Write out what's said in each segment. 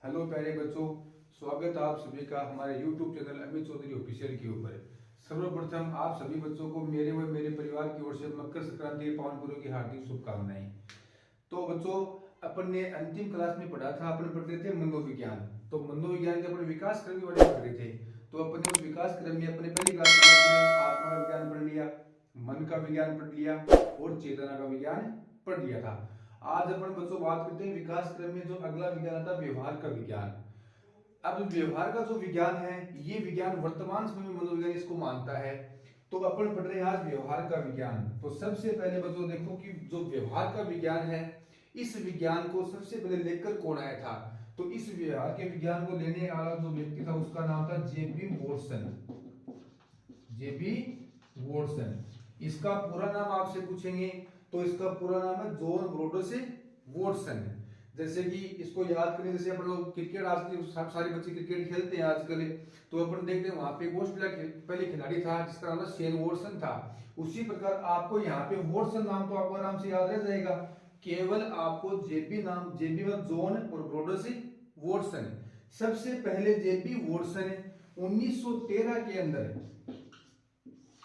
Hello प्यारे बच्चों, स्वागत है आप सभी का हमारे YouTube channel Amit Chaudhary official के ऊपर। सर्वप्रथम आप सभी बच्चों को मेरे व मेरे परिवार की ओर से मकर संक्रांति के पावन पर्व की हार्दिक शुभकामनाएं। तो बच्चों, अपन ने अंतिम क्लास में पढ़ा था, अपन पढ़ते थे मनोविज्ञान। तो मनोविज्ञान के अपन विकास क्रम के बारे में पढ़ रहे थे। तो अपन ने उस विकास क्रम में अपने पहली क्लास में आत्मा का विज्ञान पढ़ लिया, मन का विज्ञान पढ़ लिया और चेतना का विज्ञान पढ़ लिया था। आज अपन बच्चों बात करते हैं विकास क्रम में जो अगला विज्ञान आता है, व्यवहार का विज्ञान। अब व्यवहार का जो विज्ञान है, ये विज्ञान वर्तमान समय में मनोविज्ञान इसको मानता है। तो अपन पढ़ रहे हैं आज व्यवहार का विज्ञान। तो सबसे पहले बच्चों देखो कि जो व्यवहार का विज्ञान है, इस विज्ञान को सबसे पहले लेकर कौन आया था। तो इस व्यवहार के विज्ञान को लेने वाला जो व्यक्ति था उसका नाम था जेबी वॉटसन। जेबी वॉटसन, इसका पूरा नाम आपसे पूछेंगे तो इसका पूरा नाम है जॉन ब्रोडस वॉटसन। जैसे कि इसको याद करें, जैसे अपन लोग क्रिकेट आजकल सारे बच्चे क्रिकेट खेलते हैं आजकल, तो अपन देखते हैं वहां पे ऑस्ट्रेलिया पहले खिलाड़ी था जिसका नाम शेन वॉटसन था। उसी प्रकार आपको यहाँ पे वॉटसन नाम तो आपको आराम से याद रह जाएगा। केवल आपको जेबी नाम, जेबी मतलब जॉन और ब्रोडस वॉटसन। सबसे पहले जेबी वॉटसन 1913 के अंदर,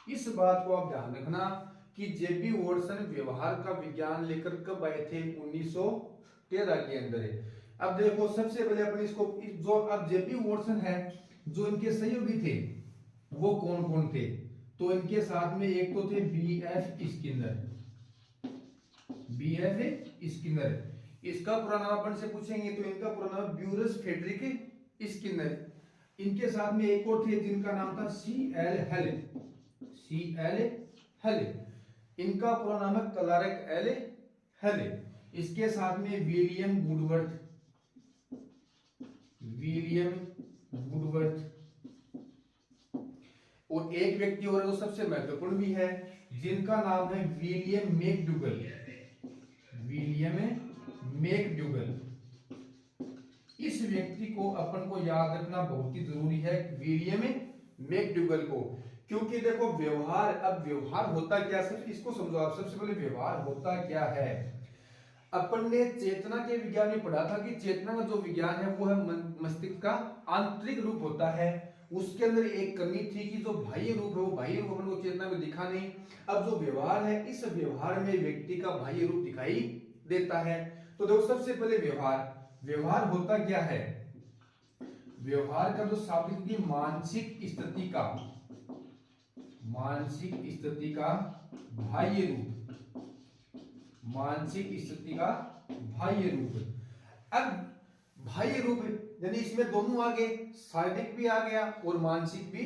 इस बात को आप ध्यान रखना कि जेबी वॉटसन व्यवहार का विज्ञान लेकर कब आए थे, 1913 के अंदर। अब देखो सबसे पहले अपने इसको जो अब जेबी वॉटसन है, जो इनके सहयोगी थे वो कौन कौन थे। तो इनके साथ में एक तो थे बीएफ स्किनर। बीएफ स्किनर, इसका पूरा नाम अपन से पूछेंगे तो इनका पूरा नाम ब्यूरस फ्रेडरिक स्किनर। इनके साथ में एक और थे जिनका नाम था सीएल हेल। सीएल हेल, इनका पूरा नाम है क्लार्क एल हेल। इसके साथ में विलियम वुडवर्थ। विलियम वुडवर्थ, और एक व्यक्ति और जो सबसे महत्वपूर्ण भी है जिनका नाम है विलियम मैकडूगल। विलियम मैकडूगल, इस व्यक्ति को अपन को याद रखना बहुत ही जरूरी है, विलियम मैकडूगल को। क्योंकि देखो व्यवहार, अब व्यवहार होता क्या, सिर्फ इसको समझो आप। सबसे पहले व्यवहार होता क्या है, अपन ने चेतना के विज्ञान में पढ़ा था कि चेतना का जो विज्ञान है वो है मस्तिष्क का आंतरिक रूप होता है। उसके अंदर एक कमी थी कि जो बाह्य रूप है वो बाह्य रूप अपन को चेतना में दिखा नहीं। अब जो व्यवहार है, इस व्यवहार में व्यक्ति का बाह्य रूप दिखाई देता है। तो देखो सबसे पहले व्यवहार, व्यवहार होता क्या है। व्यवहार का जो शाब्दिक की मानसिक स्थिति का, मानसिक स्थिति का बाह्य रूप, मानसिक स्थिति का बाह्य रूप। अब बाह्य रूप यानी इसमें दोनों आ गए, शारीरिक भी आ गया और मानसिक भी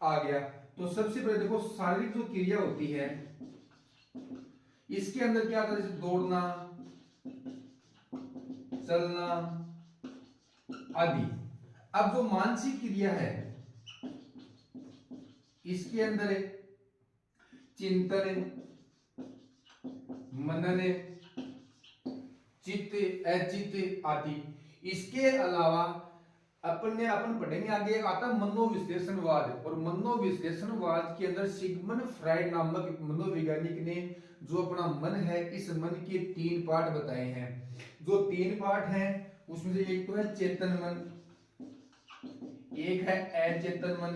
आ गया। तो सबसे पहले देखो शारीरिक जो क्रिया होती है, इसके अंदर क्या आता है, जैसे दौड़ना, चलना आदि। अब जो मानसिक क्रिया है, इसके अंदर चिंतन, मनन, चित्त, अचित्त आदि। इसके अलावा अपन पढ़ेंगे आगे, आता मनोविश्लेषणवाद। और मनोविश्लेषणवाद के अंदर सिगमंड फ्राइड नामक मनोवैज्ञानिक ने जो अपना मन है, इस मन के 3 पार्ट बताए हैं। जो 3 पार्ट हैं उसमें से एक तो है चेतन मन, एक है अचेतन मन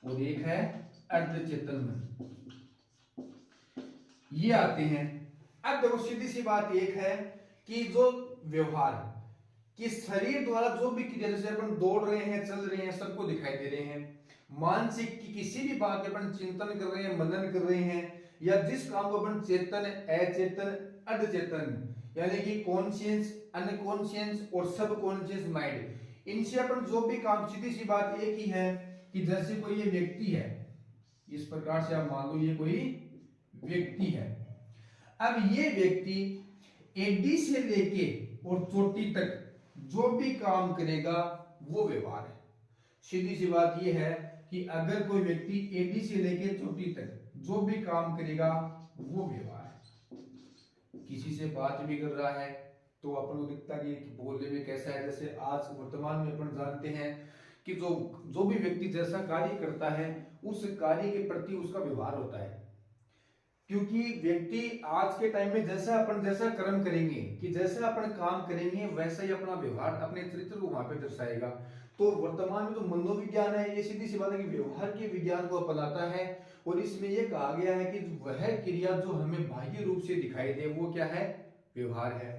और एक है अर्धचेतन मन, ये आते हैं। अब देखो सीधी सी बात एक है कि जो व्यवहार कि शरीर द्वारा जो भी क्रिया, जैसे अपन दौड़ रहे हैं, चल रहे हैं, सबको दिखाई दे रहे हैं। मानसिक की किसी भी बात पे अपन चिंतन कर रहे हैं, मनन कर रहे हैं, या जिस काम को अपन चेतन, अचेतन, अर्धचेतन यानी कि कॉन्शियस, अनकॉन्शियस और सबकॉन्शियस माइंड, इनसे अपन जो भी काम, सीधी सी बात एक ही है कि जैसे कोई ये व्यक्ति है, इस प्रकार से आप मान लो ये कोई व्यक्ति है। अब ये व्यक्ति एडी से लेके और चोटी तक जो भी काम करेगा वो व्यवहार है। सीधी सी बात ये है कि अगर कोई व्यक्ति एडी से लेके चोटी तक जो भी काम करेगा वो व्यवहार है। किसी से बात भी कर रहा है तो अपन को दिखता है कि बोलने में कैसा है। जैसे आज वर्तमान में अपन जानते हैं कि जो भी व्यक्ति जैसा कार्य करता है उस कार्य के प्रति उसका व्यवहार होता है। क्योंकि व्यक्ति आज के टाइम में जैसा कर्म करेंगे, कि जैसा अपन काम करेंगे वैसा ही अपना व्यवहार, अपने चरित्र को वहां पे दर्शाएगा। तो वर्तमान में जो मनोविज्ञान है ये सीधी सी बात है कि व्यवहार के विज्ञान को अपनाता है, और इसमें यह कहा गया है कि वह क्रिया जो हमें बाह्य रूप से दिखाई दे वो क्या है, व्यवहार है।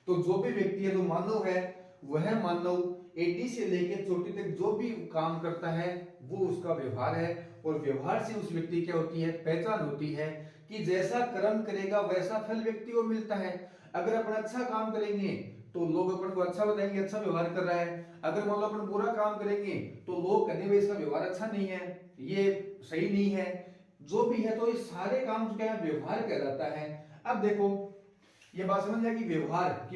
तो जो भी व्यक्ति है, जो मानव है, वह मानव एडी से लेकर चोटी तक जो भी काम करता है वो उसका व्यवहार है। और व्यवहार से उस व्यक्ति क्या होती है, पहचान होती है कि जैसा कर्म करेगा वैसा फल व्यक्ति को मिलता है। अगर अपन अच्छा काम करेंगे तो लोग अपन को अच्छा बताएंगे, अच्छा व्यवहार कर रहा है। अगर मान लो अपन बुरा काम करेंगे तो लोग कहेंगे इसका व्यवहार अच्छा नहीं है, ये सही नहीं है, जो भी है। तो ये सारे काम जो है व्यवहार कहलाता है। अब देखो ये बात समझ लिया कि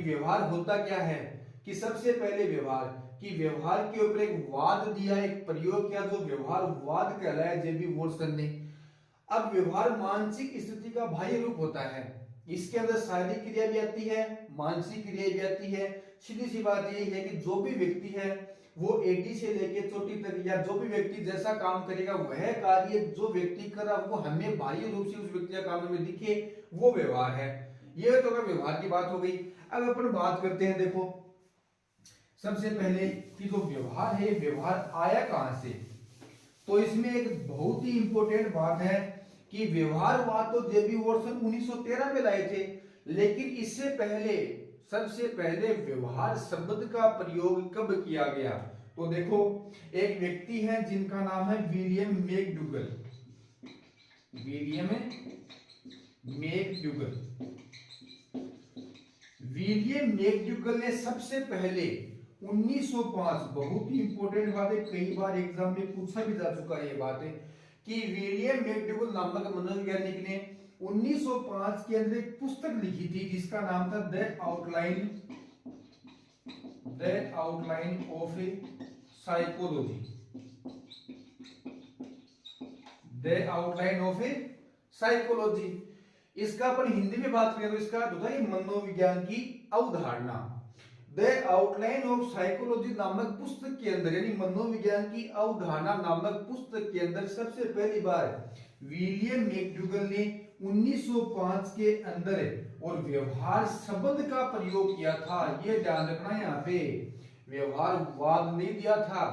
व्यवहार होता क्या है, कि सबसे पहले व्यवहार के ऊपर एक वाद दिया, एक प्रयोग किया जो व्यवहार वाद कहलाया जेबी वॉटसन ने। अब व्यवहार मानसिक स्थिति का बाह्य रूप होता है, इसके अंदर शारीरिक क्रिया भी आती है, मानसिक क्रिया भी आती है। सीधी सी बात यही है कि जो भी व्यक्ति है वो एडी से लेकर चोटी तक, या जो भी व्यक्ति जैसा काम करेगा वह कार्य जो व्यक्ति कर रहा वो हमें बाह्य रूप से उस व्यक्ति का काम में दिखे, वो व्यवहार है। ये तो व्यवहार की बात हो गई। अब अपन बात करते हैं, देखो सबसे पहले कि जो व्यवहार है, व्यवहार आया कहां से। तो इसमें एक बहुत ही इंपॉर्टेंट बात है कि व्यवहारवाद तो जेबी वॉटसन 1913 में लाए थे, लेकिन इससे पहले सबसे पहले व्यवहार शब्द का प्रयोग कब किया गया। तो देखो एक व्यक्ति है जिनका नाम है विलियम मैकडूगल। विलियम मैकडूगल ने सबसे पहले 1905, बहुत ही इंपॉर्टेंट बात है, कई बार एग्जाम में पूछा भी जा चुका है ये बात है, कि विलियम मैकडूगल नामक मनोवैज्ञानिक ने 1905 के अंदर एक पुस्तक लिखी थी जिसका नाम था the outline of A psychology. The outline of A psychology, इसका अपन हिंदी में बात करें तो इसका होता है मनोविज्ञान की अवधारणा। द आउटलाइन ऑफ साइकोलॉजी नामक पुस्तक के अंदर, यानी मनोविज्ञान की अवधारणा नामक पुस्तक के अंदर सबसे पहली बार विलियम मैकडूगल ने 1905 के अंदर और व्यवहार शब्द का प्रयोग किया था। ये ध्यान रखना, यहाँ पे व्यवहारवाद नहीं दिया था,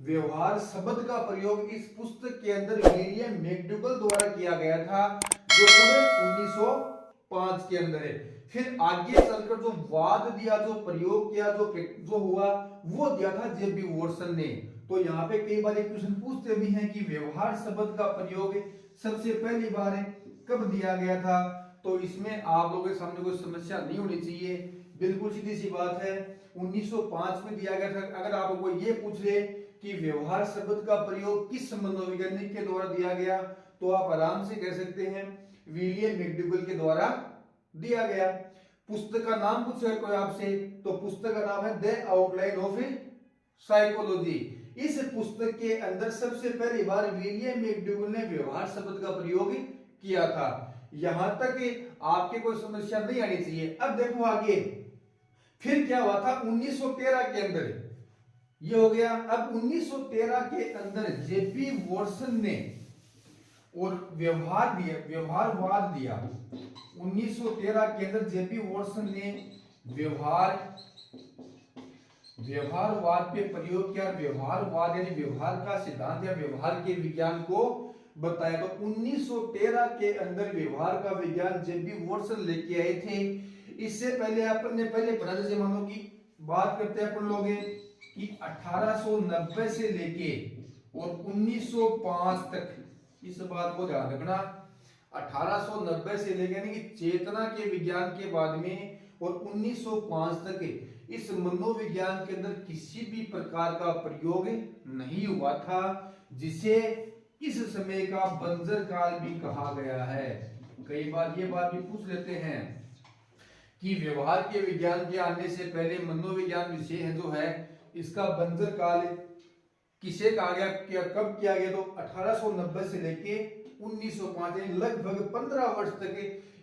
व्यवहार शब्द का प्रयोग इस पुस्तक के अंदर विलियम मैकडूगल द्वारा किया गया था, जो 1905 के अंदर है। फिर आगे चलकर जो वाद दिया, जो प्रयोग किया, जो हुआ वो दिया था जेबी वॉटसन ने। तो यहाँ पे कई बार क्वेश्चन पूछते भी हैं कि व्यवहार शब्द का प्रयोग सबसे पहली बार कब दिया गया था। तो इसमें आप लोगों के सामने कोई समस्या नहीं होनी चाहिए, बिल्कुल सीधी सी बात है, 1905 में दिया गया था। अगर आपको ये पूछ ले कि व्यवहार शब्द का प्रयोग किस मनोवैज्ञानिक के द्वारा दिया गया, तो आप आराम से कह सकते हैं विलियम मैकडूगल के द्वारा दिया गया। पुस्तक का नाम पूछे कोई आपसे, तो पुस्तक का नाम है द आउटलाइन ऑफ साइकोलॉजी। इस पुस्तक के अंदर सबसे पहली बार विलियम मैकडूगल ने व्यवहार शब्द का प्रयोग किया था। यहां तक आपके कोई समस्या नहीं आनी चाहिए। अब देखो आगे फिर क्या हुआ था 1913 के अंदर, ये हो गया। अब 1913 के अंदर जेबी वॉटसन ने और व्यवहारवाद दिया। 1913 के अंदर जेबी वॉटसन ने व्यवहारवाद पे प्रयोग किया। व्यवहारवाद यानी व्यवहार का सिद्धांत या व्यवहार के विज्ञान को बताया। तो 1913 के अंदर व्यवहार का विज्ञान जेबी वॉटसन लेके आए थे। इससे पहले अपन ने पढ़ा, जैसे मानो की बात करते हैं अपन लोग कि 1890 से लेके और 1905 तक, इस बात को ध्यान रखना, 1890 से लेकर यानी कि चेतना के विज्ञान के बाद में और 1905 तक इस मनोविज्ञान के अंदर किसी भी प्रकार का प्रयोग नहीं हुआ था, जिसे इस समय का बंजर काल भी कहा गया है। कई बार ये बात भी पूछ लेते हैं कि व्यवहार के विज्ञान के आने से पहले मनोविज्ञान विषय है जो है इसका बंजर काल किसे कहा गया, कब किया गया, तो 1890 से लेके 1905 लगभग 15 वर्ष तक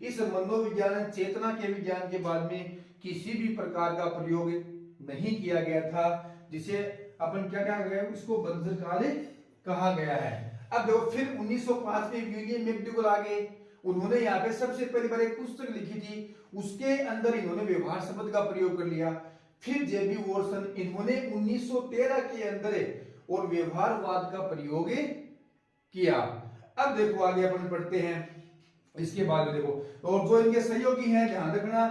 इस मनोविज्ञान चेतना के विज्ञान के बाद में किसी भी प्रकार का प्रयोग नहीं किया गया था, जिसे अपन क्या कहा गया, इसको बंजर काल कहा गया है। अब देखो फिर 1905 में विलियम मैकडूगल आ गए, उन्होंने यहाँ पे सबसे पहली बार एक पुस्तक लिखी थी, उसके अंदर इन्होंने व्यवहार शब्द का प्रयोग कर लिया। फिर जेबी वॉटसन इन्होंने 1913 के अंदर और व्यवहारवाद का प्रयोग किया। अब देखो आगे अपन पढ़ते हैं, इसके बाद देखो, और जो इनके सहयोगी हैं ध्यान रखना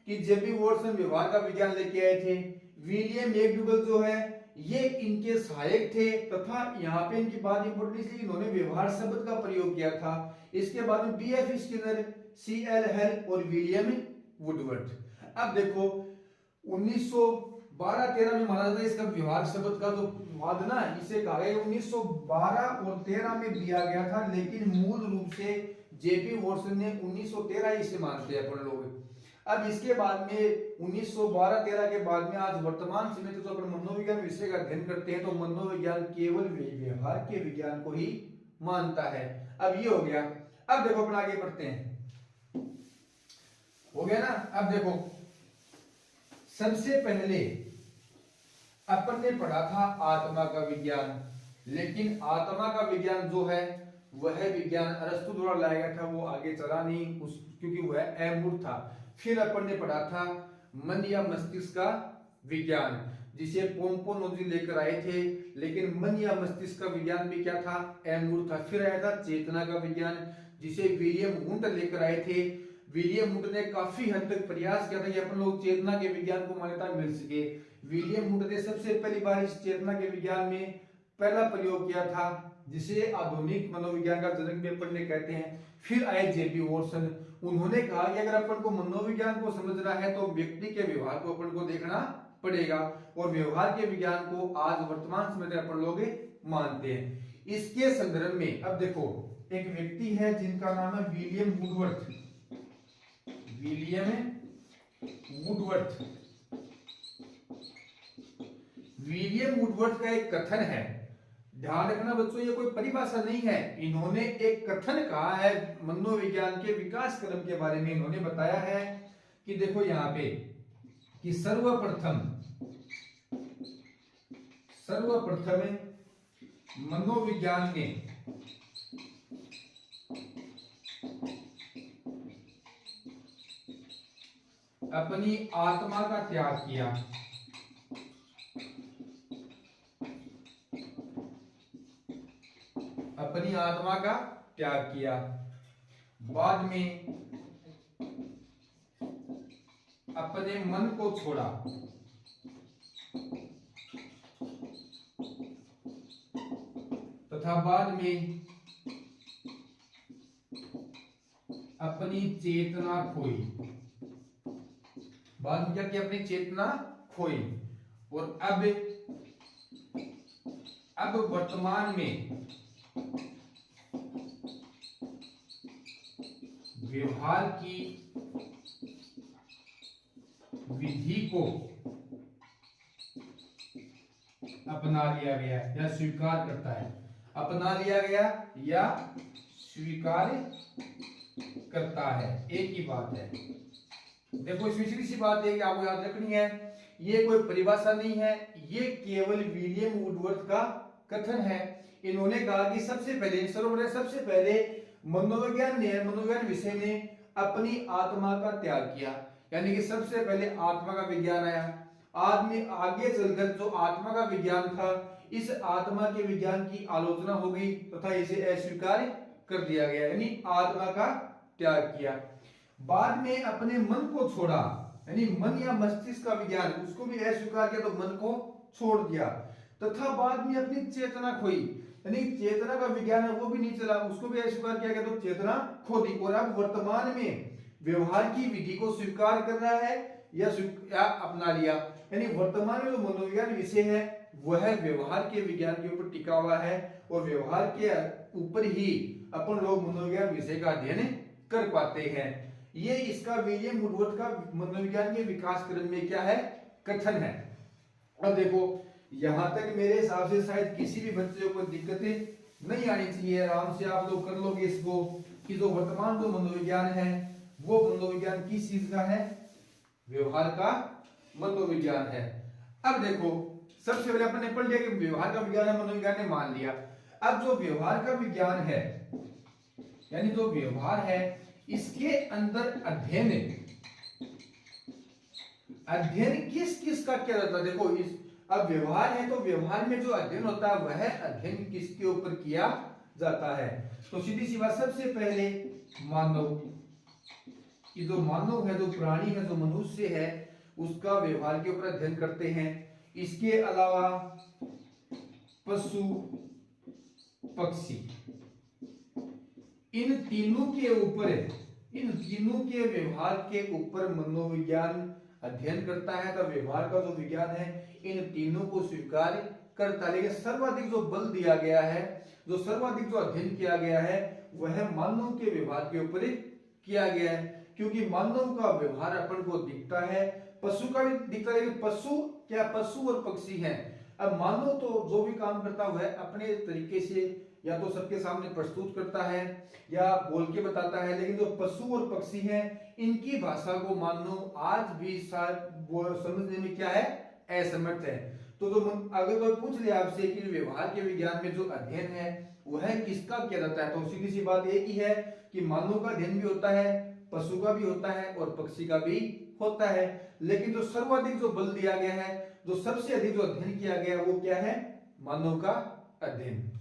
कि जेबी वॉटसन व्यवहार का विज्ञान लेके आए थे, विलियम मैकडूगल जो है ये इनके सहायक थे, तथा यहाँ पे इनकी बात इंपॉर्टेंट इसलिए इन्होंने व्यवहार शब्द का प्रयोग किया था। इसके बाद में बीएफ स्किनर, सीएल हेल और विलियम वुडवर्ड। अब देखो 1912-13 में माना जाता है इसका व्यवहार शब्द का जो वाद ना इसे कहा गया 1912 और 13 में दिया गया था, लेकिन मूल रूप से जेबी वॉटसन ने 1913 इसे मानते हैं अपन लोग। अब इसके बाद में 1912-13 के बाद में आज वर्तमान समय तक तो अपन मनोविज्ञान विषय का अध्ययन करते हैं, तो मनोविज्ञान केवल व्यवहार के विज्ञान को ही मानता है। अब ये हो गया। अब देखो अपन आगे बढ़ते हैं, हो गया ना। अब देखो सबसे पहले अपन ने पढ़ा था आत्मा का विज्ञान, लेकिन आत्मा का विज्ञान जो है वह विज्ञान अरस्तु द्वारा लाया गया था, वो आगे चला नहीं क्योंकि वह अमूर्त था। फिर अपन ने पढ़ा था मन या मस्तिष्क का विज्ञान, जिसे पोम्पोनोजी लेकर आए थे, लेकिन मन या मस्तिष्क का विज्ञान भी क्या था, अमूर्त था। फिर आया था चेतना का विज्ञान, जिसे विलियम वुंड लेकर आए थे। विलियम वुंड ने काफी हद तक प्रयास किया था कि अपन लोग चेतना के विज्ञान को मान्यता मिल सके। विलियम वुंड ने सबसे पहली बार इस चेतना के विज्ञान में पहला प्रयोग किया था, जिसे आधुनिक मनोविज्ञान का जनक भी अपन ने कहते हैं। फिर आए जेबी वॉटसन, उन्होंने कहा कि अगर अपन को मनोविज्ञान को समझना है तो व्यक्ति के व्यवहार को अपन को देखना पड़ेगा, और व्यवहार के विज्ञान को आज वर्तमान समय में अपन लोग मानते हैं। इसके संदर्भ में अब देखो एक व्यक्ति है जिनका नाम है William Woodworth. William Woodworth, William Woodworth का एक कथन है, ध्यान रखना बच्चों ये कोई परिभाषा नहीं है, इन्होंने एक कथन कहा है मनोविज्ञान के विकास क्रम के बारे में। इन्होंने बताया है कि देखो यहाँ पे कि सर्वप्रथम मनोविज्ञान ने अपनी आत्मा का त्याग किया। अपनी आत्मा का त्याग किया, बाद में अपने मन को छोड़ा, तथा बाद में अपनी चेतना खोई। बाद में क्या किया, अपनी चेतना खोई। और अब वर्तमान में व्यवहार की विधि को अपना लिया गया या स्वीकार करता है। अपना लिया गया या स्वीकार करता है, एक ही बात है। देखो इसमें सीधी सी बात है कि आपको याद रखनी है, ये कोई परिभाषा नहीं है, ये केवल विलियम वुडवर्थ का कथन है। इन्होंने कहा कि सबसे पहले मनोविज्ञान विषय ने अपनी आत्मा का त्याग किया, यानी कि सबसे पहले आत्मा का विज्ञान आया। आगे चलकर जो आत्मा का विज्ञान था, इस आत्मा के विज्ञान की आलोचना हो गई तथा इसे अस्वीकार कर दिया गया, यानी आत्मा का त्याग किया। बाद में अपने मन को छोड़ा, यानी मन या मस्तिष्क का विज्ञान, उसको भी अस्वीकार किया तो मन को छोड़ दिया, तथा बाद में अपनी चेतना खोई, यानी चेतना का विज्ञान है वो भी नहीं चला, उसको भी अस्वीकार किया गया तो चेतना खो दी। और अब वर्तमान में व्यवहार की विधि को स्वीकार कर रहा है या अपना लिया, यानी वर्तमान में जो मनोविज्ञान विषय है वह व्यवहार के विज्ञान के ऊपर टिका हुआ है, और व्यवहार के ऊपर ही अपन लोग मनोविज्ञान विषय का अध्ययन कर पाते हैं। ये इसका विलियम वुडवर्थ का मनोविज्ञान के विकास क्रम में क्या है, कथन है। अब देखो यहां तक मेरे हिसाब से शायद किसी भी बच्चे को दिक्कतें नहीं आनी चाहिए, आराम से आप लोग कर लोगे इसको, कि जो वर्तमान जो मनोविज्ञान है वो मनोविज्ञान किस चीज का है, व्यवहार का मनोविज्ञान है। अब देखो सबसे पहले अपन ने पढ़ लिया कि व्यवहार का विज्ञान है, मनोविज्ञान ने मान लिया। अब जो व्यवहार का विज्ञान है, यानी जो व्यवहार है इसके अंदर अध्ययन किस किस का क्या रहता है? देखो इस अब व्यवहार है तो व्यवहार में जो अध्ययन होता है वह अध्ययन किसके ऊपर किया जाता है? तो सीधी सी बात, सबसे पहले मानव कि जो मानव है, जो प्राणी है, जो मनुष्य है, उसका व्यवहार के ऊपर अध्ययन करते हैं। इसके अलावा पशु पक्षी, इन तीनों के व्यवहार के ऊपर मनोविज्ञान अध्ययन करता है। तो व्यवहार का जो विज्ञान है इन तीनों को स्वीकार करता है, लेकिन सर्वाधिक जो बल दिया गया है, जो सर्वाधिक जो अध्ययन किया गया है वह मानव के व्यवहार के ऊपर किया गया है, क्योंकि मानव का व्यवहार अपन को दिखता है, पशु का भी दिखता है, लेकिन पशु और पक्षी हैं। अब मानव तो जो भी काम करता है वह अपने तरीके से या तो सबके सामने प्रस्तुत करता है या बोल के बताता है, लेकिन जो पशु और पक्षी हैं इनकी भाषा को मानव आज भी समझने में क्या है, असमर्थ है। तो अगर कोई पूछ ले आपसे कि व्यवहार के विज्ञान में जो अध्ययन है वह किसका किया जाता है, तो सीधी सी बात एक ही है कि मानव का अध्ययन भी होता है, पशु का भी होता है और पक्षी का भी होता है। लेकिन जो सर्वाधिक जो बल दिया गया है, जो सबसे अधिक जो अध्ययन किया गया है वो क्या है, मानव का अध्ययन।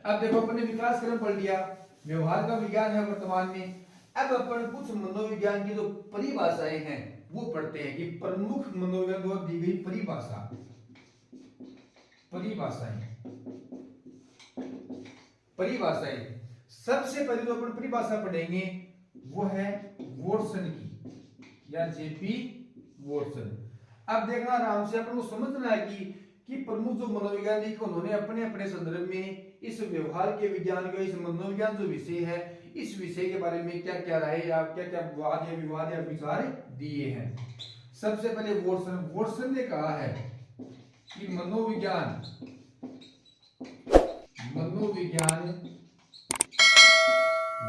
अब देखो अपन ने विकास क्रम पढ़ लिया, व्यवहार का विज्ञान है वर्तमान में। अब अपन कुछ मनोविज्ञान की जो परिभाषाएं हैं वो पढ़ते हैं कि प्रमुख मनोविज्ञान द्वारा दी गई परिभाषाएं। सबसे पहले जो अपन परिभाषा पढ़ेंगे वो है वॉटसन की या जेपी वॉटसन। अब देखना आराम से अपन को समझना है कि प्रमुख जो मनोवैज्ञानिक उन्होंने अपने अपने संदर्भ में इस व्यवहार के विज्ञान का, इस मनोविज्ञान जो विषय है, इस विषय के बारे में क्या क्या राय या क्या क्या वाद या विवाद या विचार दिए हैं। सबसे पहले वॉटसन ने कहा है कि मनोविज्ञान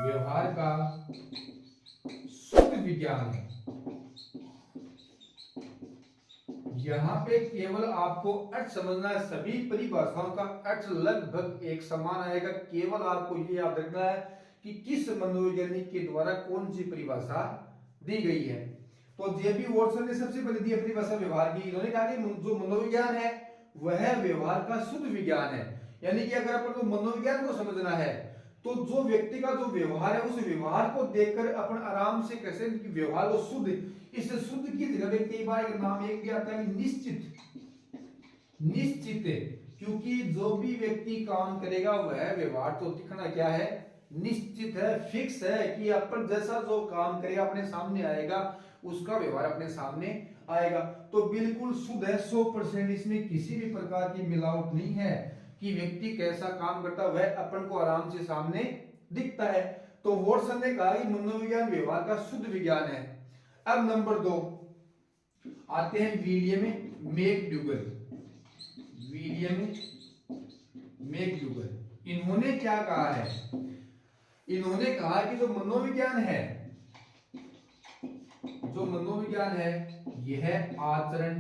व्यवहार का शुद्ध विज्ञान है। यहाँ पे केवल आपको अर्थ समझना है, सभी परिभाषाओं का अर्थ लगभग एक समान आएगा। केवल आपको ये याद रखना है कि किस मनोवैज्ञानिक के द्वारा कौन सी परिभाषा दी गई है। तो जेबी वॉटसन ने सबसे पहले दी परिभाषा व्यवहार की। इन्होंने कहा कि जो मनोविज्ञान है वह व्यवहार का शुद्ध विज्ञान है, यानी कि अगर अपन को मनोविज्ञान को समझना है तो जो व्यक्ति का जो व्यवहार है उस व्यवहार को देखकर अपन आराम से कैसे व्यवहार को शुद्ध, इस शुद्ध की जगह कई बार एक नाम एक भी आता है निश्चित, क्योंकि जो भी व्यक्ति काम करेगा वह व्यवहार तो दिखना क्या है, निश्चित है, फिक्स है कि अपन जैसा जो काम करेगा अपने सामने आएगा, उसका व्यवहार अपने सामने आएगा। तो बिल्कुल शुद्ध है, 100%, इसमें किसी भी प्रकार की मिलावट नहीं है कि व्यक्ति कैसा काम करता वह अपन को आराम से सामने दिखता है। तो वॉटसन ने कहा कि मनोविज्ञान व्यवहार का शुद्ध विज्ञान है। अब नंबर 2 आते हैं विलियम मैकडूगल। इन्होंने क्या कहा है, इन्होंने कहा कि जो मनोविज्ञान है यह आचरण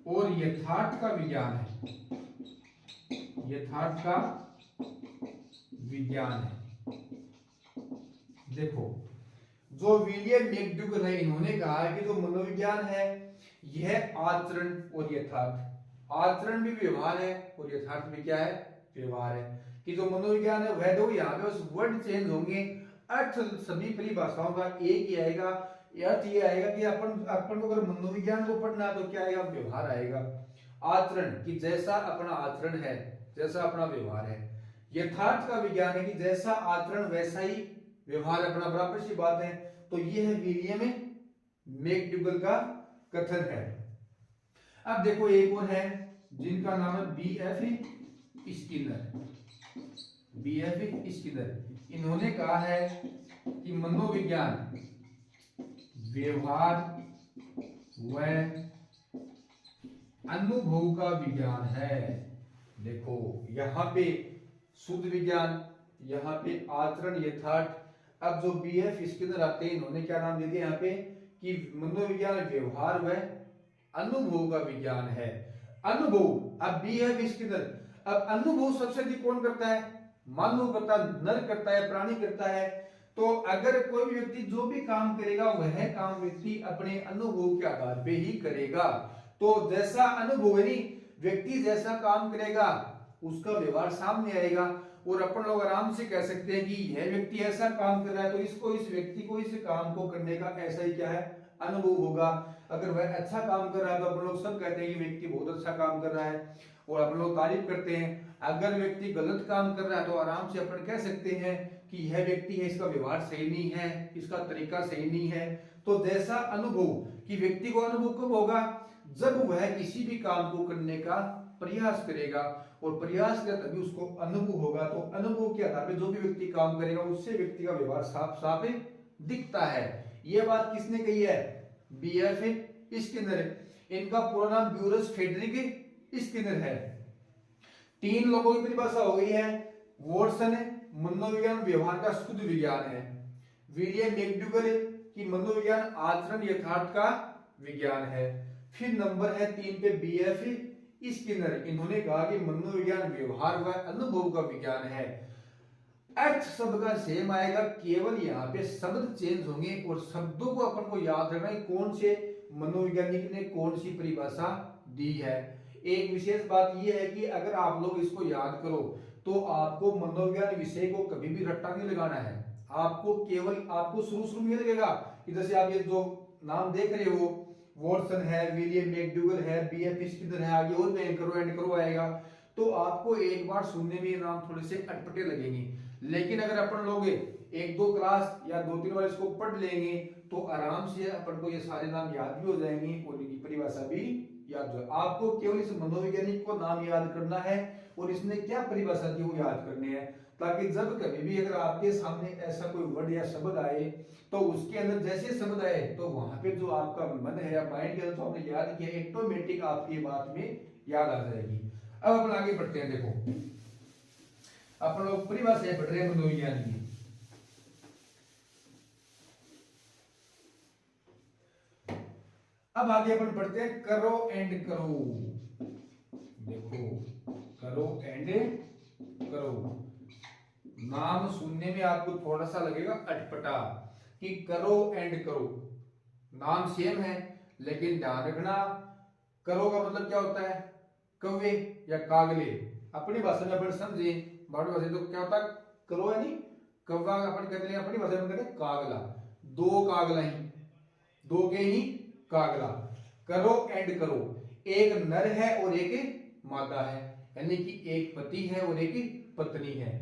और यथार्थ का विज्ञान है। देखो जो विलियम मैकडूगल है इन्होंने कहा कि जो मनोविज्ञान है यह आचरण और यथार्थ, आचरण भी व्यवहार है और यथार्थ भी क्या है, व्यवहार है। कि जो मनोविज्ञान है वह दो यहाँ पे उस वर्ड चेंज होंगे, अर्थ सभी परिभाषाओं का एक ही आएगा। अर्थ ये आएगा कि अपन को अगर मनोविज्ञान को पढ़ना है तो क्या आएगा, व्यवहार आएगा। आचरण कि जैसा अपना आचरण है, जैसा अपना व्यवहार है। यथार्थ का विज्ञान है कि जैसा आचरण वैसा ही व्यवहार अपना, बराबर सी बात है। तो ये है विलियम मैकडूगल का कथन है। अब देखो एक और है जिनका नाम है बीएफ स्किनर। इन्होंने कहा है कि मनोविज्ञान व्यवहार व अनुभव का विज्ञान है। देखो यहाँ पे शुद्ध विज्ञान, यहाँ पे आचरण, यथार्थ। अब जो बीएफ स्किनर आते हैं इन्होंने क्या नाम दे दिया यहाँ पे कि मनोविज्ञान व्यवहार व अनुभव का विज्ञान है। अनुभव, अब बीएफ स्किनर, अब अनुभव सबसे अधिक कौन करता है, मानव करता, नर करता है, प्राणी करता है। तो अगर कोई भी व्यक्ति जो भी काम करेगा वह काम व्यक्ति अपने अनुभव के आधार पे ही करेगा। तो जैसा अनुभव है, व्यक्ति जैसा काम करेगा उसका व्यवहार सामने आएगा। और अपन लोग आराम से कह सकते हैं कि यह व्यक्ति ऐसा काम कर रहा है तो इसको, इस व्यक्ति को इस काम को करने का ऐसा ही क्या है, अनुभव होगा। अगर वह अच्छा काम कर रहा है तो अपन लोग सब कहते हैं कि व्यक्ति बहुत अच्छा काम कर रहा है और अपन लोग तारीफ करते हैं। अगर व्यक्ति गलत काम कर रहा है तो आराम से अपन कह सकते हैं कि यह व्यक्ति है, इसका व्यवहार सही नहीं है, इसका तरीका सही नहीं है। तो जैसा अनुभव, कि व्यक्ति को अनुभव कब होगा, जब वह किसी भी काम को करने का प्रयास करेगा और प्रयास कर तभी उसको अनुभव होगा। तो अनुभव के आधार पर जो भी व्यक्ति काम करेगा उससे व्यक्ति का व्यवहार साफ साफ दिखता है। यह बात किसने कही है, बीएफ स्किनर। इनका पूरा नाम ब्यूरस फ्रेडरिक स्किनर है। 3 लोगों की परिभाषा हो गई है। वॉटसन मनोविज्ञान व्यवहार का शुद्ध विज्ञान है। विलियम मैकडूगल की मनोविज्ञान आचरण यथार्थ का विज्ञान है। फिर नंबर है 3 पे बीएफ स्किनर। इन्होंने कहा कि मनोविज्ञान व्यवहार व अनुभव का विज्ञान है। अर्थ शब्द का सेम आएगा, केवल यहाँ पे शब्द चेंज होंगे और शब्दों को अपन को याद रखना है कौन से मनोवैज्ञानिक ने कौन सी परिभाषा दी है। एक विशेष बात यह है कि अगर आप लोग इसको याद करो तो आपको मनोविज्ञान विषय को कभी भी रट्टा नहीं लगाना है। आपको केवल, आपको शुरू में लगेगा कि जैसे आप ये जो नाम देख रहे हो, वॉटसन है, विलियम मैकडूगल है, बीएफ स्किनर है, आगे और एंड करो आएगा, तो आपको एक बार सुनने में ये नाम थोड़े से अटपटे लगेंगे। लेकिन अगर अपन लोग 1-2 क्लास या 2-3 बार इसको पढ़ लेंगे तो आराम से अपन को ये सारे नाम याद भी हो जाएंगे और इनकी परिभाषा भी याद हो। आपको केवल इस मनोवैज्ञानिक को नाम याद करना है और इसने क्या परिभाषा दी वो याद करनी है, ताकि जब कभी भी अगर आपके सामने ऐसा कोई वर्ड या शब्द आए तो उसके अंदर जैसे शब्द आए तो वहां पे जो आपका मन है या माइंड के अंदर जो आपने याद किया ऑटोमेटिक आपकी बात में याद आ जाएगी। अब अपन आगे बढ़ते हैं। देखो अपन लोग परिभाषा पढ़ रहे हैं मनोविज्ञान की। अब आगे अपन पढ़ते हैं करो एंड करो। देखो करो एंड करो, नाम सुनने में आपको थोड़ा सा लगेगा अटपटा कि करो एंड करो, नाम सेम है लेकिन ध्यान रखना करो का मतलब क्या होता है, कव्वे या कागले। अपनी भाषा में अपन समझे, बाकी भाषा तो क्या होता है करो यानी कव्वा, अपन कहते हैं अपनी भाषा में कहते हैं कागला। 2 कागला ही, 2 के ही कागला। करो एंड करो, एक नर है और एक मादा है, यानी कि एक पति है और एक पत्नी है।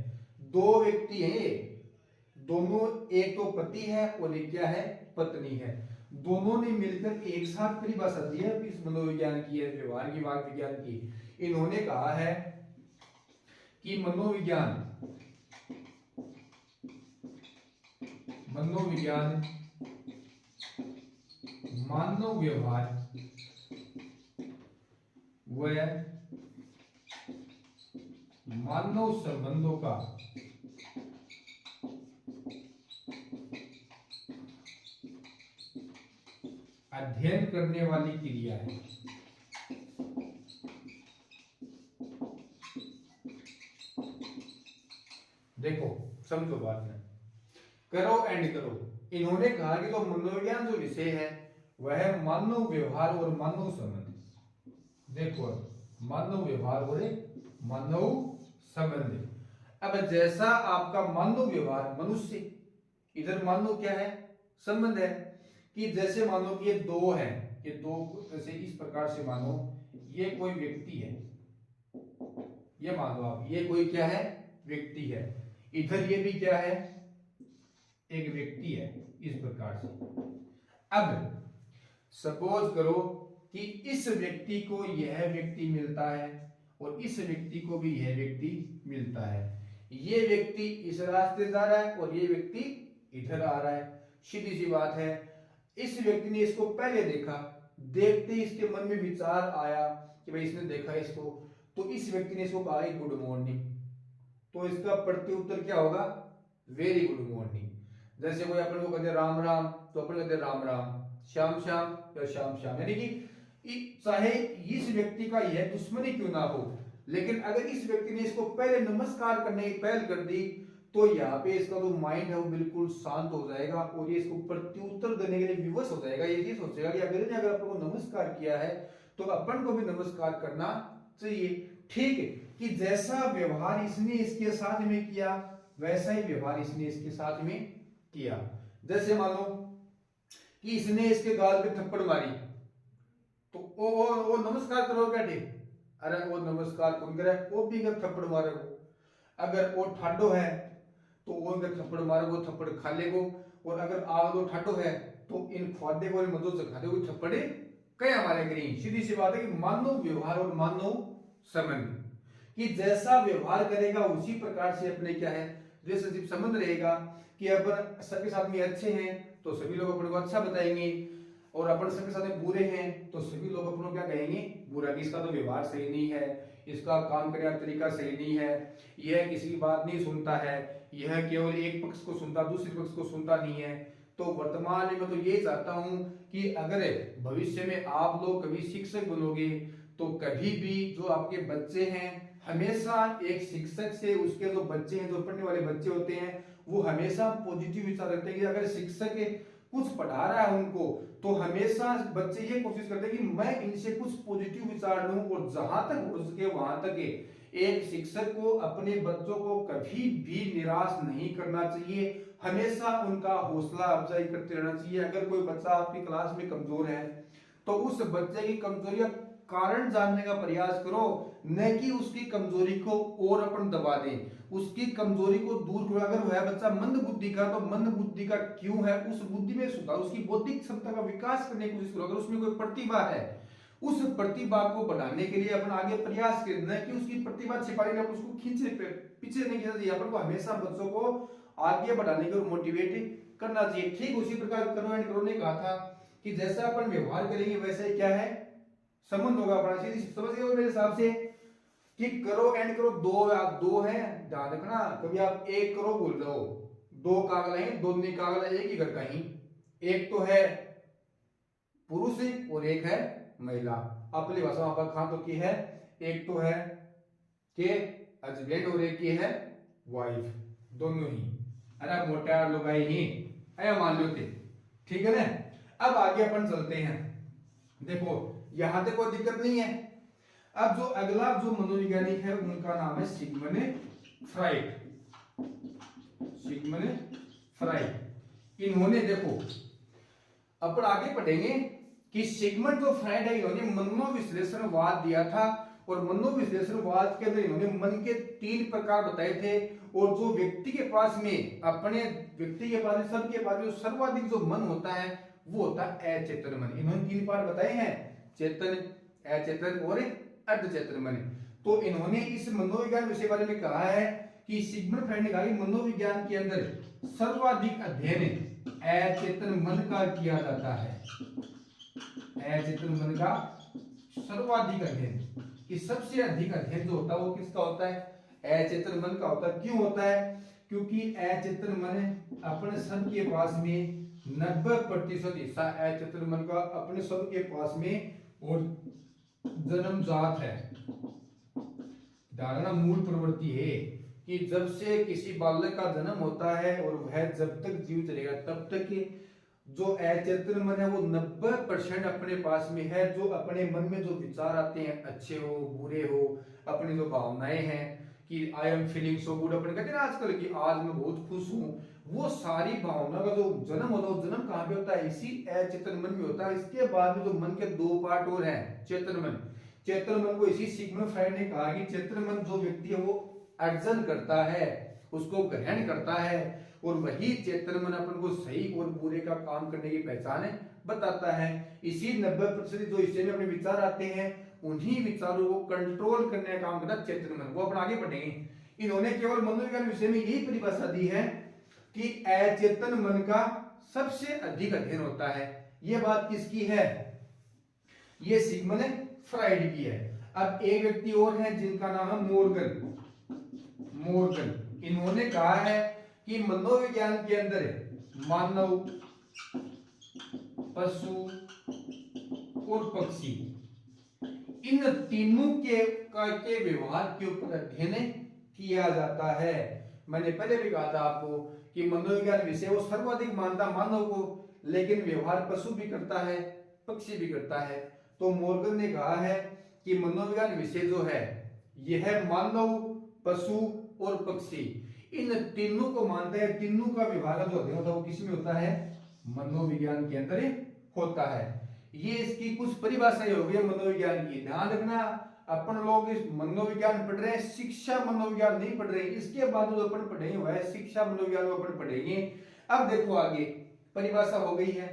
2 व्यक्ति हैं, दोनों, एक तो पति है और एक क्या है, पत्नी है। दोनों ने मिलकर एक साथ परिभाषा दी है इस मनोविज्ञान की, व्यवहार की, वाक विज्ञान की। इन्होंने कहा है कि मनोविज्ञान मानव व्यवहार व मानव संबंधों का अध्ययन करने वाली क्रिया है। देखो समझो बात में, करो एंड करो। इन्होंने कहा कि तो मनोविज्ञान जो विषय है वह मानव व्यवहार और मानव संबंध, देखो मानव व्यवहार और मानव संबंध। अब जैसा आपका मानव व्यवहार मनुष्य, इधर मानव क्या है, संबंध है, कि जैसे मानो कि ये 2 हैं, ये 2 जैसे इस प्रकार से मानो ये कोई व्यक्ति है, ये मानो आप ये कोई क्या है, व्यक्ति है। इधर ये भी क्या है, एक व्यक्ति है, इस प्रकार से। अब सपोज करो कि इस व्यक्ति को यह व्यक्ति मिलता है और इस व्यक्ति को भी यह व्यक्ति मिलता है। ये व्यक्ति इस रास्ते जा रहा है और ये व्यक्ति इधर आ रहा है। सीधी सी बात है, इस व्यक्ति ने इसको पहले देखा, देखते ही इसके मन में विचार आया कि भाई इसने देखा इसको, तो इस व्यक्ति ने इसको कहा गुड मॉर्निंग, तो इसका प्रत्युत्तर क्या होगा, वेरी गुड मॉर्निंग। जैसे कोई अपन को कहते राम राम तो अपन कहते राम राम, श्याम श्याम या श्याम श्याम। यानी कि चाहे इस व्यक्ति का यह दुश्मनी क्यों ना हो, लेकिन अगर इस व्यक्ति ने इसको पहले नमस्कार करने की पहल कर दी तो यहाँ पे इसका जो माइंड है वो बिल्कुल शांत हो जाएगा और ये इसको प्रत्युत्तर देने के लिए विवश हो जाएगा। ये सोचेगा कि अगर अपन को नमस्कार किया है तो अपन को भी नमस्कार करना चाहिए। ठीक है कि जैसा व्यवहार इसने इसके साथ में किया वैसा ही व्यवहार इसने इसके साथ में किया। जैसे मान लो कि इसने इसके गाल पे थप्पड़ मारी तो वो नमस्कार करो क्या? ठीक, अरे वो नमस्कार कौन करे? वो भी अगर थप्पड़ मारे वो, अगर वो ठाडो है तो वो अगर थप्पड़ मारे वो थप्पड़ खा लेगो, और अगर आग ठाडो है तो इन ख्वादे को मदद से खा दे वो थप्पड़े क्या हमारे करें। सीधी सी बात है कि मानव व्यवहार और मानव संबंध कि जैसा व्यवहार करेगा उसी प्रकार से अपने क्या है रिलेशनशिप संबंध रहेगा। कि अपन सबके साथ में अच्छे हैं तो सभी लोग अपन को अच्छा बताएंगे, और अपन सबके साथ में बुरे हैं तो सभी लोग अपन को क्या कहेंगे? बुरा। कि इसका तो व्यवहार सही नहीं है, इसका काम करने का तरीका सही नहीं है, यह किसी की बात नहीं सुनता है, यह केवल एक पक्ष को सुनता दूसरे पक्ष को सुनता नहीं है। तो वर्तमान में तो ये चाहता हूं कि अगर भविष्य में आप लोग कभी शिक्षक बनोगे तो कभी भी जो आपके बच्चे हैं हमेशा एक शिक्षक से उसके जो बच्चे हैं, जो पढ़ने वाले बच्चे होते हैं, वो हमेशा पॉजिटिव विचार रखते हैं कि अगर शिक्षक कुछ पढ़ा रहा है उनको तो हमेशा बच्चे ये कोशिश करते हैं कि मैं इनसे कुछ पॉजिटिव विचार लूं, और जहां तक हो सके वहां तक एक शिक्षक को अपने बच्चों को कभी भी निराश नहीं करना चाहिए, हमेशा उनका हौसला अफजाई करते रहना चाहिए। अगर कोई बच्चा आपकी क्लास में कमजोर है तो उस बच्चे की कमजोरी का कारण जानने का प्रयास करो, न कि उसकी कमजोरी को और अपन दबा दें। उसकी कमजोरी को दूर करो। अगर वह बच्चा मंद बुद्धि का तो मंद बुद्धि का क्यों है उस बुद्धि में सुधार, उसकी बौद्धिक क्षमता का विकास करने की कोशिश करो। अगर उसमें कोई प्रतिभा है उस प्रतिभा को बढ़ाने के लिए अपन आगे प्रयास करें, न कि उसकी प्रतिभा छिपाने के लिए उसको खींचे पीछे नहीं खींचना चाहिए। अपन को हमेशा बच्चों को आगे बढ़ाने की और मोटिवेट करना चाहिए। ठीक उसी प्रकार करो एंड करो ने कहा था कि जैसा अपन व्यवहार करेंगे वैसे क्या है संबंध होगा अपना। सीधी समझ गए मेरे हिसाब से कि करो एंड करो दो है, ध्यान रखना। कभी आप एक करो बोल रहे हो, दो कागल है, दो नहीं कागल एक ही घर का ही, एक तो है पुरुष और एक है महिला। अपनी भाषा में खान तो की है, एक तो है के हस्बैंड और एक की है वाइफ, दोनों ही। अरे मोटा लुगाई ही ऐ मान लो थे, ठीक है ना। अब आगे अपन चलते हैं। देखो यहां तक कोई दिक्कत नहीं है। अब जो अगला जो मनोवैज्ञानिक है उनका नाम है सिगमंड फ्राइड। सिगमंड फ्राइड इन्होंने देखो अपन आगे पढ़ेंगे कि सिगमंड जो फ्राइड है इन्होंने मनोविश्लेषणवाद दिया था, और मनोविश्लेषणवाद के अंदर इन्होंने मन के 3 प्रकार बताए थे। और जो व्यक्ति के पास में अपने व्यक्ति के पास में सबके पास में सर्वाधिक जो मन होता है वो होता है अचेतन मन। इन्होंने 3 पार्ट बताए हैं, चेतन, अचेतन और अर्धचेतन मन। तो इन्होंने इस मनोविज्ञान विषय बारे में कहा है कि सिगमंड फ्राइड ने कहा कि मनोविज्ञान के अंदर सर्वाधिक अध्ययन अचेतन मन का किया जाता है। अचेतन मन का सर्वाधिक अध्ययन, कि सबसे अधिक अध्ययन जो होता है वो किसका होता है? अचेतन मन का होता है। क्यों होता है? क्योंकि अचेतन मन अपने सबके पास में 90% हिस्सा अचेतन मन का अपने सबके पास में और जन्मजात है। धारणा मूल प्रवृत्ति है कि जब से किसी बालक का जन्म होता है और वह जब तक जीवित रहेगा तब तक जो अचेतन मन है वो 90% अपने पास में है। जो अपने मन में जो विचार आते हैं, अच्छे हो बुरे हो, अपनी जो भावनाएं हैं कि I am feeling so good, अपने कहते हैं ना आजकल कि आज मैं बहुत खुश हूं, वो सारी भावना का जो जन्म होता है वो जन्म कहां पे होता है? इसी अचेतन मन में होता है। इसके बाद में जो मन के 2 पार्ट और हैं, चेतन मन। चेतन मन को इसी सिगमंड फ्राइड ने कहा कि चेतन मन जो व्यक्ति है वो अर्जन करता है, उसको ग्रहण करता है, और वही चेतन मन अपन को सही और बुरे का काम करने की पहचान बताता है। इसी 90% जो हिस्से में अपने विचार आते हैं उन्हीं विचारों को कंट्रोल करने का काम करता चेतन मन। वो अपन आगे बढ़ेंगे। इन्होंने केवल मनोविज्ञान विषय में यही परिभाषा दी है कि अचेतन मन का सबसे अधिक अध्ययन होता है। यह बात किसकी है? ये सिगमंड फ्राइड की है। अब एक व्यक्ति और है जिनका नाम है मोर्गन। इन्होंने कहा है कि मनोविज्ञान के अंदर मानव, पशु और पक्षी, इन तीनों के व्यवहार के ऊपर अध्ययन किया जाता है। मैंने पहले भी कहा था आपको कि मनोविज्ञान विषय वो सर्वाधिक मानता मानव को, लेकिन व्यवहार पशु भी करता है, पक्षी भी करता है। तो मॉर्गन ने कहा है कि मनोविज्ञान विषय जो है यह मानव, पशु और पक्षी इन तीनों को मानता है। तीनों का व्यवहार जो अध्ययन होता है वो किसमें होता है? मनोविज्ञान के अंदर होता है। ये इसकी कुछ परिभाषाएं हो गई मनोविज्ञान की। ध्यान रखना, अपन लोग इस मनोविज्ञान पढ़ रहे हैं, शिक्षा मनोविज्ञान नहीं पढ़ रहे हैं। इसके बाद जो अपन पढ़ेंगे वह शिक्षा मनोविज्ञान को अपन पढ़ेंगे। अब देखो आगे परिभाषा हो गई है,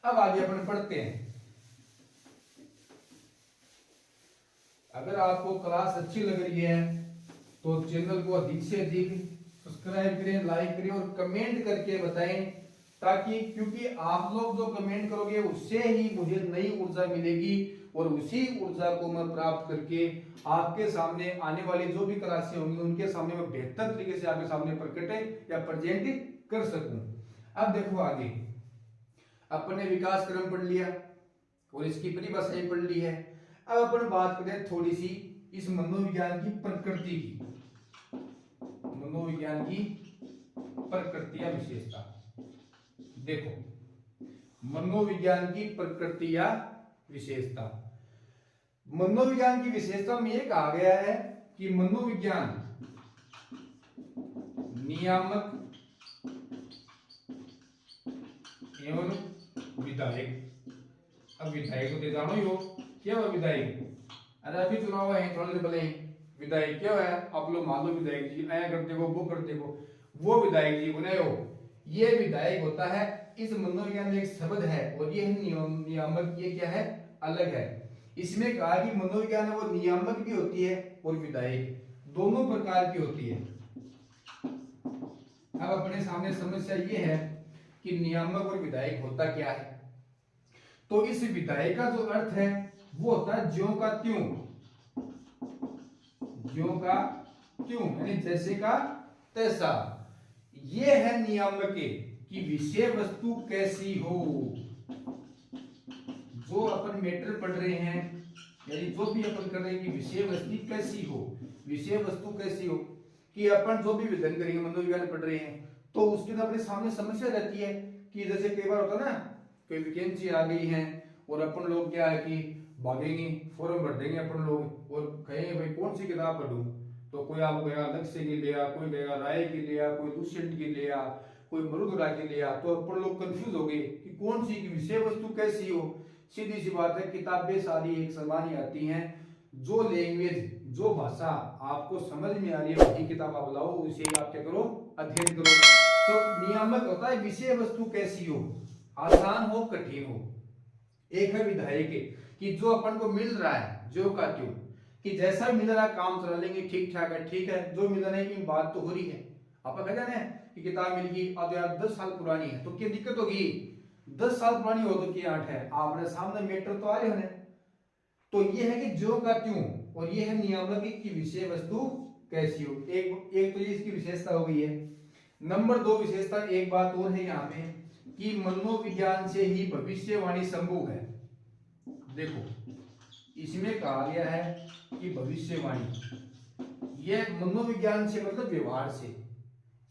अब आगे अपन पढ़ते हैं। अगर आपको क्लास अच्छी लग रही है तो चैनल को अधिक से अधिक सब्सक्राइब करें, लाइक करें और कमेंट करके बताएं, ताकि क्योंकि आप लोग जो कमेंट करोगे उससे ही मुझे नई ऊर्जा मिलेगी और उसी ऊर्जा को मैं प्राप्त करके आपके सामने आने वाली जो भी क्लासें होंगी उनके सामने मैं बेहतर तरीके से आपके सामने प्रकट या प्रेजेंट कर सकूं। अब देखो आगे अपन ने विकास क्रम पढ़ लिया और इसकी परिभाषाएं पढ़ ली है। अब अपन बात करें थोड़ी सी इस मनोविज्ञान की प्रकृति की, मनोविज्ञान की प्रकृति या विशेषता। देखो मनोविज्ञान की प्रकृति या विशेषता, मनोविज्ञान की विशेषता में यह कहा गया है कि मनोविज्ञान नियामक एवं विधायक। अब विधायक तो जानो ही हो क्या हुआ विधायक? अरे अभी चुनाव है थोड़ी देर पहले, विधायक क्या है? आप लोग मान लो विधायक जी आया करते हो, वो करते हो, वो विधायक जी बने हो। ये विधायक होता है, इस मनोविज्ञान में एक शब्द है और ये नियामक, ये क्या है? अलग है। इसमें कहा कि मनोविज्ञान है वो नियामक भी होती है और विधायक दोनों प्रकार की होती है। अब अपने सामने समस्या ये है कि नियामक और विधायक होता क्या है। तो इस विधायक का जो अर्थ है वो होता है ज्यों का त्यों, ज्यों का त्यों यानी जैसे का तैसा। ये है नियामक कि विषय वस्तु कैसी हो। जो अपन मैटर पढ़ रहे हैं यानी जो भी अपन कर रहे हैं कि विषय वस्तु कैसी हो, विषय वस्तु कैसी हो, कि अपन जो भी विधान करेंगे मनोविज्ञान पढ़ रहे हैं तो उसके तो अपने सामने समस्या रहती है कि जैसे कई बार होता है ना, कोई वैकेंसी आ गई है और अपन लोग क्या है कि भागेंगे, फॉर्म भर देंगे अपन लोग और कहेंगे भाई कौन सी किताब पढ़ूं। तो कोई आप गया लक्ष्य की लिया, कोई गया राय की लिया, कोई लुसेंट की लिया, कोई मरुधरा की लिया। तो अपन लोग कंफ्यूज हो गए कि कौन सी की विषय वस्तु कैसी हो। सीधी सी बात है, किताबें सारी एक समान ही आती हैं। जो लैंग्वेज, जो भाषा आपको समझ में आ रही है वही किताब आप लाओ, उसे आप क्या करो, अध्ययन करो। तो नियामक होता है विषय वस्तु कैसी हो, आसान हो कठिन हो। एक है विधायक कि जो अपन को मिल रहा है जो का त्यों, कि जैसा मिल रहा है काम चला लेंगे, ठीक ठाक है, ठीक है, जो मिल रहा है की बात तो हो रही है। आप कह जाने कि किताब मिल गई अब यार 10 साल पुरानी है तो क्या दिक्कत होगी? 10 साल पुरानी हो तो क्या आठ है, आपने सामने मैटर तो आ रहे होने। तो ये है कि जो का त्यों और ये है नियामक की विषय वस्तु कैसी हो। एक तो ये इसकी विशेषता हो गई है। नंबर 2 विशेषता, एक बात और है यहाँ पे कि मनोविज्ञान से ही भविष्यवाणी संभव है। देखो इसमें कहा गया है कि भविष्यवाणी, ये मनोविज्ञान से मतलब व्यवहार से।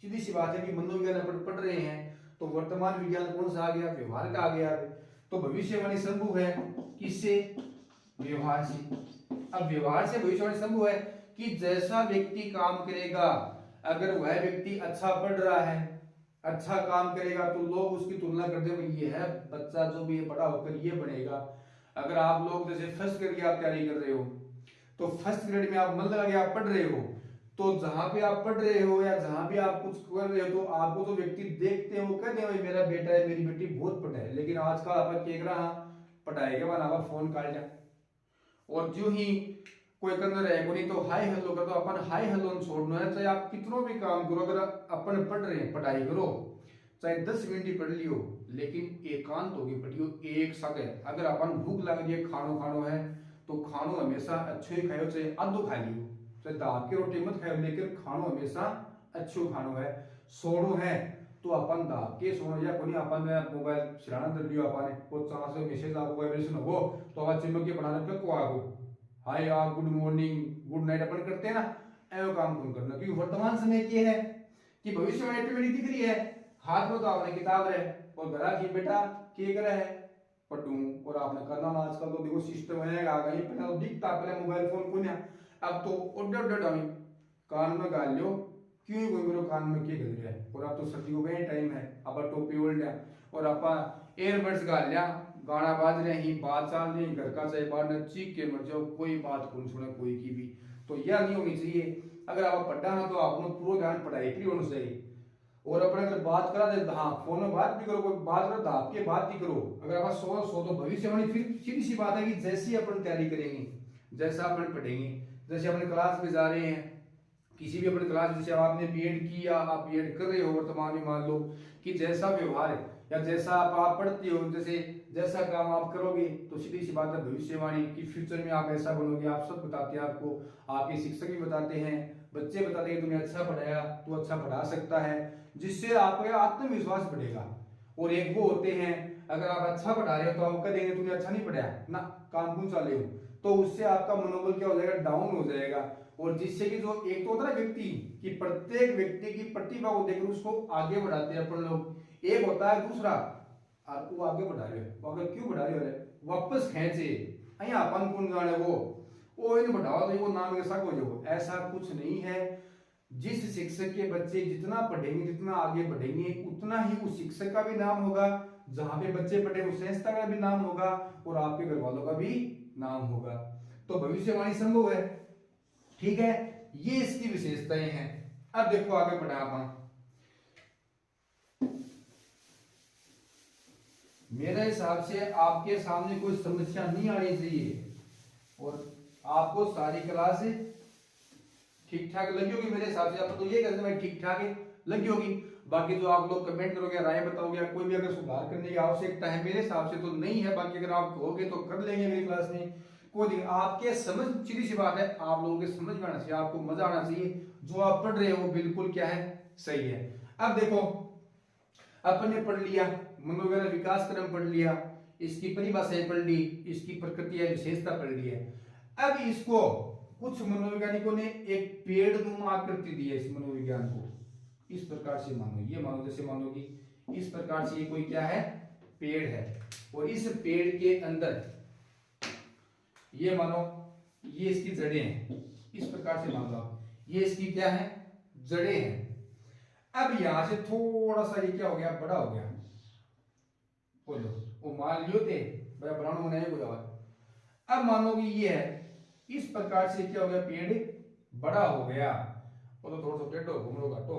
सीधी सी बात है कि मनोविज्ञान अपन पढ़ रहे हैं तो वर्तमान विज्ञान कौन सा आ गया? व्यवहार का आ गया। तो भविष्यवाणी संभव है किससे? व्यवहार से। अब व्यवहार से भविष्यवाणी संभव है कि जैसा व्यक्ति काम करेगा, अगर वह व्यक्ति अच्छा पढ़ रहा है, अच्छा काम करेगा तो लोग उसकी तुलना करते हैं ये है बच्चा जो भी बड़ा होकर ये बनेगा। अगर आप लोग जैसे फर्स्ट ग्रेड की आप तैयारी कर रहे हो तो फर्स्ट ग्रेड में आप मन लगा के आप पढ़ रहे हो, तो जहां पे आप पढ़ रहे हो या जहां भी आप कुछ कर रहे हो तो आपको तो व्यक्ति देखते हैं, वो कहते हैं भाई मेरा बेटा है, मेरी बेटी बहुत पढ़ा है। लेकिन आजकल आप देख रहा पढ़ाई के बाद आप फोन काट जा और जो ही कोई करना रहेगा नहीं तो हाय हेलो कर दो। अपन हाय हेलो छोड़ना है, चाहे आप कितना भी काम करो, अगर अपन पढ़ रहे हैं पढ़ाई करो, चाहे 10 मिनट ही पढ़ लियो, लेकिन एकांत होगी पढ़ियो एक साथ है। अगर अपन भूख लग रही है, खानो खानो है तो खानो हमेशा अच्छे ही खाओ, चाहे आधो खा लियो, चाहे दाब की रोटी मत खाओ, लेकिन खानो हमेशा अच्छो खानो है। सोनो है तो अपन दाब के सोना या कोनी अपन ने मोबाइल चलाना दर लियो अपन ने वो चाह से मैसेज आपको वाइब्रेशन हो तो आवाज चिमक के बना रखे को आगो हाय आ गुड मॉर्निंग गुड नाइट अपन करते हैं ना ऐसा काम कौन करना क्योंकि वर्तमान समय ये है कि भविष्यवाणी ऑटोमेटिक दिख रही है हाथ में तो आपने किताब रहे और घरा की बेटा के करे है पढ़ूं और आपने करना ना आजकल तो देखो सिस्टम है आ गई पहले तो दिखता पहले मोबाइल फोन को अब तो ऑर्डर डाउन कान में गाल लो क्यों कोई मेरे कान में क्या कर रहा है और अब तो सर्दियों का टाइम है अब टोपी ओढ़ लिया और आप एयरबड्स गाल लिया गाना बाज रहे ही बात चाल नहीं घर का चाहे बाहर न चीख के मर जाओ कोई बात कौन सुने कोई की भी तो यह नहीं होनी चाहिए अगर आप पढ़ा ना तो आपको पूरा ध्यान पढ़ाई पर होना चाहिए और अपने अगर बात करा दे हाँ फोन में बात भी करो कोई बात करो तो आपके बात ही करो अगर आप सो तो भविष्यवाणी फिर सीधी सी बात है कि जैसी अपन तैयारी करेंगे जैसा अपन पढ़ेंगे जैसे अपने क्लास में जा रहे हैं किसी भी अपने क्लास जैसे आपने बीएड की या आप बीएड कर रहे हो वर्तमान में मान लो कि जैसा व्यवहार है या जैसा आप पढ़ते हो जैसे जैसा काम आप करोगे तो सीधी सी बात है भविष्यवाणी कि फ्यूचर में आप ऐसा बनोगे आप सब बताते हैं आपको आपके शिक्षक भी बताते हैं बच्चे बताते हैं तुम्हें अच्छा पढ़ाया तू अच्छा पढ़ा सकता है जिससे आपका आत्मविश्वास बढ़ेगा और एक वो होते हैं अगर आप अच्छा पढ़ा रहे हो तो आप कहेंगे तुमने अच्छा नहीं पढ़ाया ना काम कौन सा ले तो उससे आपका मनोबल क्या हो जाएगा डाउन हो जाएगा और जिससे कि जो एक तो होता है व्यक्ति कि प्रत्येक व्यक्ति की प्रतिभा को देखकर उसको आगे बढ़ाते हैं अपन लोग एक होता है दूसरा आपको आगे बढ़ा रहे हो अगर क्यों बढ़ा रहे हो वापस खेचे अहिया अपन कौन गाने वो इन बढ़ावा तो वो नाम ऐसा हो जाओ ऐसा कुछ नहीं है जिस शिक्षक के बच्चे जितना पढ़ेंगे जितना आगे बढ़ेंगे उतना ही उस शिक्षक का भी नाम होगा जहां पे बच्चे पढ़े उस संस्था का भी नाम होगा और आपके घर वालों का भी नाम होगा तो भविष्यवाणी संभव है ठीक है ये इसकी विशेषताएं हैं अब देखो आगे बढ़ा अपन मेरे हिसाब से आपके सामने कोई समस्या नहीं आनी चाहिए और आपको सारी क्लास ठीक ठाक लगी होगी मेरे हिसाब से आप तो ये कहते हैं ठीक ठाक लगी होगी बाकी जो आप लोग कमेंट करोगे राय बताओगे कोई भी अगर सुधार करने की आवश्यकता है मेरे हिसाब से तो नहीं है बाकी अगर आप कहोगे तो कर लेंगे मेरी क्लास में कोई दिन आपके समझ सीधी सी बात है आप लोगों के समझ में आना चाहिए आपको मजा आना चाहिए जो आप पढ़ रहे हो वो बिल्कुल क्या है सही है अब देखो अपन ने पढ़ लिया मनोवैज्ञानिक विकास क्रम पढ़ लिया इसकी परिभाषाएं पढ़ ली इसकी प्रकृति या विशेषता पढ़ ली है अब इसको कुछ मनोवैज्ञानिकों ने एक पेड़ नुमा आकृति दी है इस मनोविज्ञान को इस प्रकार से मानो ये मानो जैसे मानो कि इस प्रकार से ये कोई क्या है पेड़ है और इस पेड़ के अंदर ये मानो ये इसकी जड़ें हैं इस प्रकार से मान लो ये इसकी क्या है जड़ें हैं अब यहां से थोड़ा सा ये क्या हो गया बड़ा हो गया बोलो वो मान लियो थे बड़ा ब्राउन होने को अब मानो कि ये है इस प्रकार से क्या हो गया पेड़ बड़ा हो गया वो तो थोड़ा सा टेढ़ो घुमड़ो घटो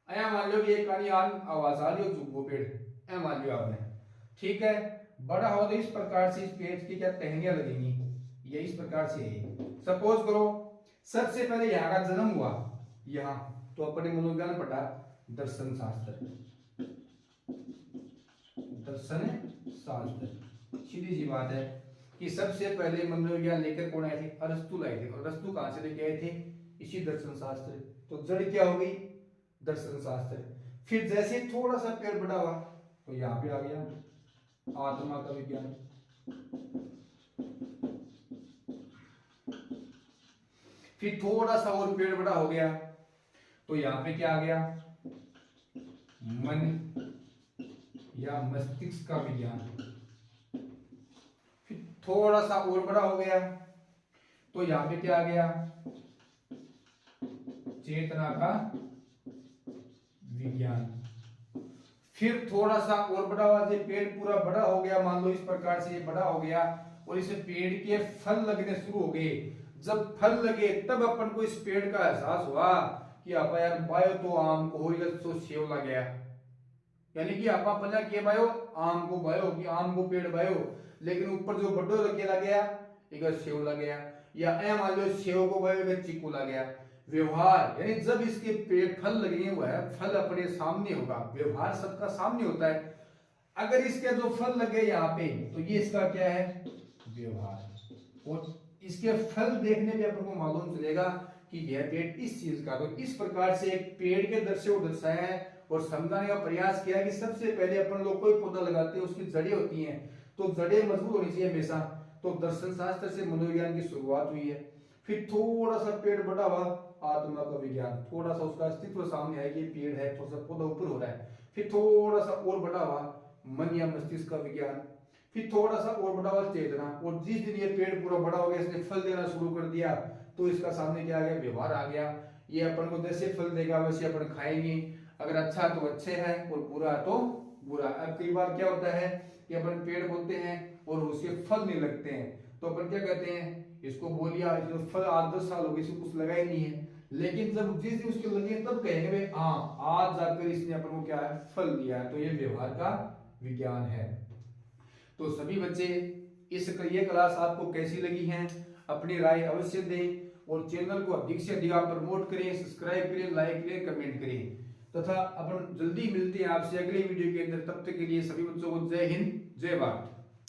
ऐसा मान लो कि एक कानी आवाज आ लियो चुप वो पेड़ ऐसा मान लियो आपने ठीक है बड़ा हो तो इस प्रकार से इस पेड़ की क्या टहनियां लगेंगी ये इस प्रकार से है सपोज करो सबसे पहले यहाँ का जन्म हुआ यहाँ तो अपने मनोविज्ञान पढ़ा दर्शन शास्त्र दर्शन शास्त्र सीधी सी बात है कि सबसे पहले मनोविज्ञान लेकर कौन आए थे अरस्तु लाए थे और अरस्तु कहां से लेके आए थे इसी दर्शन शास्त्र तो जड़ क्या हो गई दर्शन शास्त्र फिर जैसे थोड़ा सा पेड़ बड़ा हुआ तो यहाँ पे आ गया आत्मा का विज्ञान फिर थोड़ा सा और पेड़ बड़ा हो गया तो यहाँ पे क्या आ गया मन या मस्तिष्क का विज्ञान फिर थोड़ा सा और बड़ा हो गया तो यहाँ पे क्या आ गया चेतना का विज्ञान फिर थोड़ा सा और बड़ा हुआ पेड़ पूरा बड़ा हो गया मान लो इस प्रकार से ये बड़ा हो गया और इस पेड़ के फल लगने शुरू हो गए जब फल लगे तब अपन को इस पेड़ का एहसास हुआ कि आप यार बायो तो आम को हो तो सेव लग गया यानी कि आप पहले के बायो आम को बायो कि आम को पेड़ बायो लेकिन ऊपर जो बड्डो लगे गया एक सेव लग गया या ए मान लो सेव को बायो एक चीकू लग गया व्यवहार यानी जब इसके पेड़ फल लगे हुआ है फल अपने सामने होगा व्यवहार सबका सामने होता है अगर इसके जो फल लगे यहाँ पे तो ये इसका क्या है व्यवहार और इसके फल देखने पे अपन को मालूम चलेगा कि यह पेड़ इस चीज का तो इस प्रकार से एक पेड़ के दृश्य को दर्शाया है और समझाने का प्रयास किया कि सबसे पहले अपन लोग कोई पौधा लगाते हैं उसकी जड़ें होती हैं, तो जड़ें मजबूत होनी चाहिए हमेशा। तो दर्शन शास्त्र से मनोविज्ञान की शुरुआत हुई है। फिर थोड़ा सा पेड़ बढ़ा हुआ आत्मा का विज्ञान, थोड़ा सा उसका अस्तित्व सामने है कि पेड़ है, थोड़ा सा पौधा ऊपर हो रहा है। फिर थोड़ा सा और बढ़ा हुआ मन या मस्तिष्क का विज्ञान, फिर थोड़ा सा और बढ़ा हुआ चेतना। और जिस दिन ये पेड़ पूरा बड़ा हो गया, इसने फल देना शुरू कर दिया, तो इसका सामने क्या आ गया, व्यवहार आ गया। ये अपन को जैसे फल देगा वैसे अपन खाएंगे, अगर अच्छा तो अच्छे है और बुरा तो बुरा। अब कई बार क्या होता है कि अपन पेड़ बोते हैं और उसके फल नहीं लगते हैं, तो अपन क्या कहते हैं, इसको बोल लिया, इसको फल 8-10 साल हो गए, इसको कुछ लगा ही नहीं है। लेकिन जब जिस दिन उसके लगे तब कहेंगे भाई हाँ आज जाकर इसने अपन को क्या है, फल दिया है। तो ये व्यवहार का विज्ञान है। तो सभी बच्चे ये क्लास आपको कैसी लगी है, अपनी राय अवश्य दें और चैनल को अधिक से अधिक आप प्रमोट करें, सब्सक्राइब करें, लाइक करें, कमेंट करें। तथा अपन जल्दी मिलते हैं आपसे अगले वीडियो के अंदर। तब तक के लिए सभी बच्चों को जय हिंद, जय भारत।